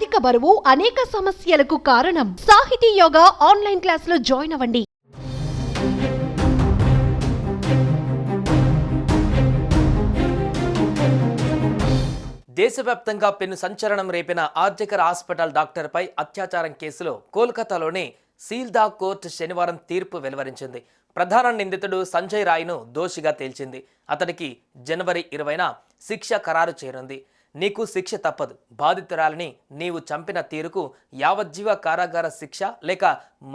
అధిక బరువు అనేక సమస్యలకు కారణం. సాహితీ యోగా ఆన్లైన్ క్లాసులో జాయిన్ అవ్వండి. దేశవ్యాప్తంగా పెను సంచలనం రేపిన ఆర్జికర్ హాస్పిటల్ డాక్టర్పై అత్యాచారం కేసులో కోల్కతాలోని సీల్దా కోర్టు శనివారం తీర్పు వెలువరించింది. ప్రధాన నిందితుడు సంజయ్ రాయ్ను దోషిగా తేల్చింది. అతడికి జనవరి 20న శిక్ష ఖరారు చేయనుంది. నీకు శిక్ష తప్పదు, బాధితురాలిని నీవు చంపిన తీరుకు యావజ్జీవ కారాగార శిక్ష లేక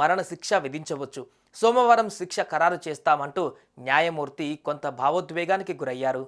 మరణ శిక్ష విధించవచ్చు. సోమవారం శిక్ష ఖరారు చేస్తామంటూ న్యాయమూర్తి కొంత భావోద్వేగానికి గురయ్యారు.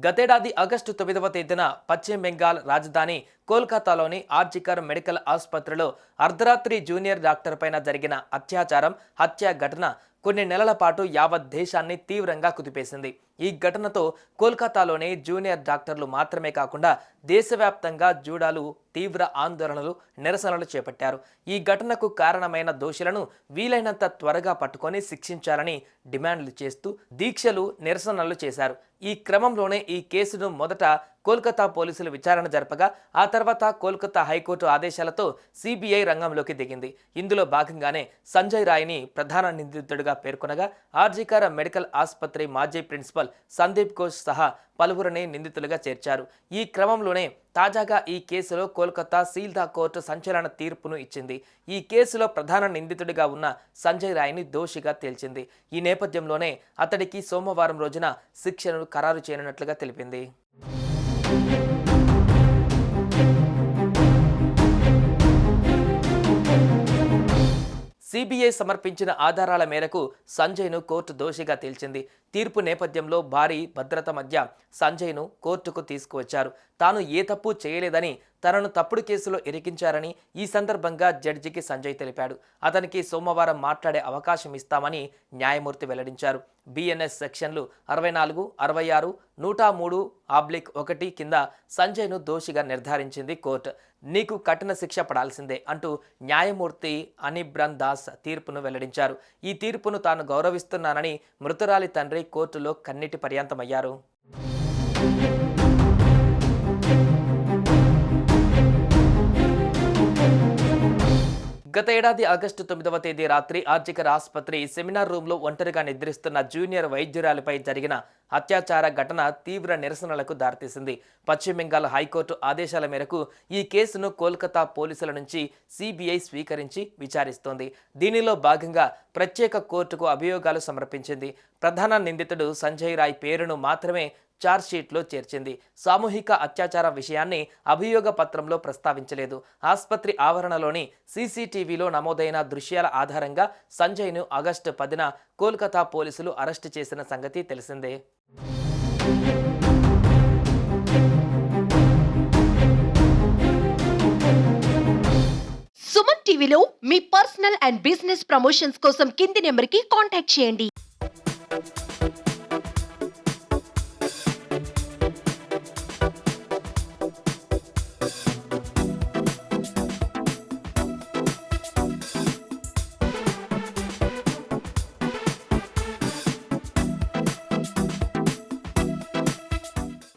గతేడాది ఆగస్టు 9వ తేదీన పశ్చిమ బెంగాల్ రాజధాని కోల్కతాలోని ఆర్జికర్ మెడికల్ ఆసుపత్రిలో అర్ధరాత్రి జూనియర్ డాక్టర్ పైన జరిగిన అత్యాచారం, హత్య ఘటన కొన్ని నెలల పాటు యావత్ దేశాన్ని తీవ్రంగా కుదిపేసింది. ఈ ఘటనతో కోల్కతాలోని జూనియర్ డాక్టర్లు మాత్రమే కాకుండా దేశవ్యాప్తంగా జూడాలు తీవ్ర ఆందోళనలు, నిరసనలు చేపట్టారు. ఈ ఘటనకు కారణమైన దోషులను వీలైనంత త్వరగా పట్టుకొని శిక్షించాలని డిమాండ్లు చేస్తూ దీక్షలు, నిరసనలు చేశారు. ఈ క్రమంలోనే ఈ కేసును మొదట కోల్కతా పోలీసులు విచారణ జరపగా ఆ తర్వాత కోల్కతా హైకోర్టు ఆదేశాలతో సిబిఐ రంగంలోకి దిగింది. ఇందులో భాగంగానే సంజయ్ రాయ్ని ప్రధాన నిందితుడిగా పేర్కొనగా ఆర్జికర్ మెడికల్ ఆసుపత్రి మాజీ ప్రిన్సిపల్ సందీప్ ఘోష్ సహా పలువురిని నిందితులుగా చేర్చారు. ఈ క్రమంలోనే తాజాగా ఈ కేసులో కోల్కతా సీల్దా కోర్టు సంచలన తీర్పును ఇచ్చింది. ఈ కేసులో ప్రధాన నిందితుడిగా ఉన్న సంజయ్ రాయ్ని దోషిగా తేల్చింది. ఈ నేపథ్యంలోనే అతడికి సోమవారం రోజున శిక్షను ఖరారు చేయనున్నట్లుగా తెలిపింది. సిబిఐ సమర్పించిన ఆధారాల మేరకు సంజయ్ను కోర్టు దోషిగా తేల్చింది. తీర్పు నేపథ్యంలో భారీ భద్రత మధ్య సంజయ్ను కోర్టుకు తీసుకువచ్చారు. తాను ఏ తప్పు చేయలేదని, తనను తప్పుడు కేసులో ఇరికించారని ఈ సందర్భంగా జడ్జికి సంజయ్ తెలిపాడు. అతనికి సోమవారం మాట్లాడే అవకాశం ఇస్తామని న్యాయమూర్తి వెల్లడించారు. బిఎన్ఎస్ సెక్షన్లు 64, 66, 103/1 కింద సంజయ్ను దోషిగా నిర్ధారించింది కోర్టు. నీకు కఠిన శిక్ష పడాల్సిందే అంటూ న్యాయమూర్తి అనిబ్రన్ దాస్ తీర్పును వెల్లడించారు. ఈ తీర్పును తాను గౌరవిస్తున్నానని మృతురాలి తండ్రి కోర్టులో కన్నీటి పర్యంతమయ్యారు. గత ఏడాది ఆగస్టు 9వ తేదీ రాత్రి ఆర్జికర్ ఆసుపత్రి సెమినార్ రూమ్లో ఒంటరిగా నిద్రిస్తున్న జూనియర్ వైద్యురాలిపై జరిగిన అత్యాచార ఘటన తీవ్ర నిరసనలకు దారితీసింది. పశ్చిమ బెంగాల్ హైకోర్టు ఆదేశాల మేరకు ఈ కేసును కోల్కతా పోలీసుల నుంచి సిబిఐ స్వీకరించి విచారిస్తోంది. దీనిలో భాగంగా ప్రత్యేక కోర్టుకు అభియోగాలు సమర్పించింది. ప్రధాన నిందితుడు సంజయ్ రాయ్ పేరును మాత్రమే ఛార్జ్షీట్లో చేర్చింది. సామూహిక అత్యాచారం విషయాన్ని అభియోగ పత్రంలో ప్రస్తావించలేదు. ఆసుపత్రి ఆవరణలోని సీసీటీవీలో నమోదైన దృశ్యాల ఆధారంగా సంజయ్ను ఆగస్టు 10న కోల్కతా పోలీసులు అరెస్టు చేసిన సంగతి తెలిసిందే. సుమన్ టీవీలో మీ పర్సనల్ అండ్ బిజినెస్ ప్రమోషన్స్ కోసం కింది నెంబర్కి కాంటాక్ట్ చేయండి.